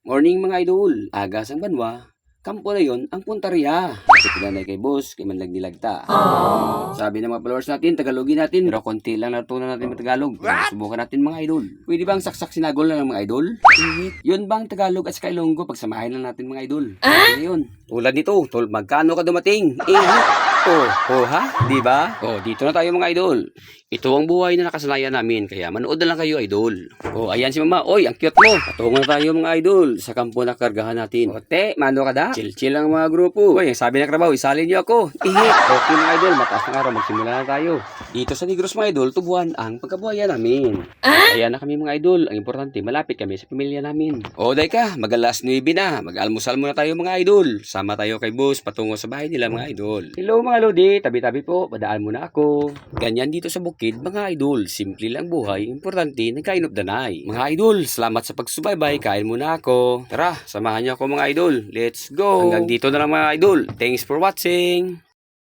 Morning mga idol, aga sang banwa, kampo na yon ang puntarya. Kapit na kay boss, kay manlag nilagta. Sabi ng mga followers natin, Tagalogin natin, pero konti lang natutunan natin mga Tagalog. Subukan natin mga idol. Pwede bang saksak sinagol na ng mga idol? Yun bang Tagalog at saka Ilonggo, pagsamahin lang natin mga idol. Ano yun? Tulad nito, magkano ka dumating? Oh ha? Di ba? Oh, dito na tayo mga idol. Ito ang buhay na nakasanayan namin, kaya manood na lang kayo idol. Oh, ayan si mama. Oy, ang cute mo. Patungo na tayo mga idol sa kampo na kargahan natin. Ote, mano ka da? Chill-chill lang mga grupo. Oy, ang sabi ng Krabaw, isalin niyo ako. Okay mga idol, mataas ng araw, magsimula na tayo. Dito sa Negros mga idol, tubuhan ang pagkabuhayan namin. Ayan na kami mga idol. Ang importante, malapit kami sa pamilya namin. O, day ka, mag-alas 9 na. Mag-almusal muna tayo mga idol. Sama tayo kay boss, patungo sa bahay nila mga idol. Hello mga lodi, tabi-tabi po, padaan muna ako. Ganyan dito sa bukid mga idol. Simple lang buhay, importante, nagkain of the night. Mga idol, salamat sa pagsubaybay, kain muna ako. Tara, samahan niyo ako mga idol. Let's go! Hanggang dito na lang mga idol. Thanks for watching!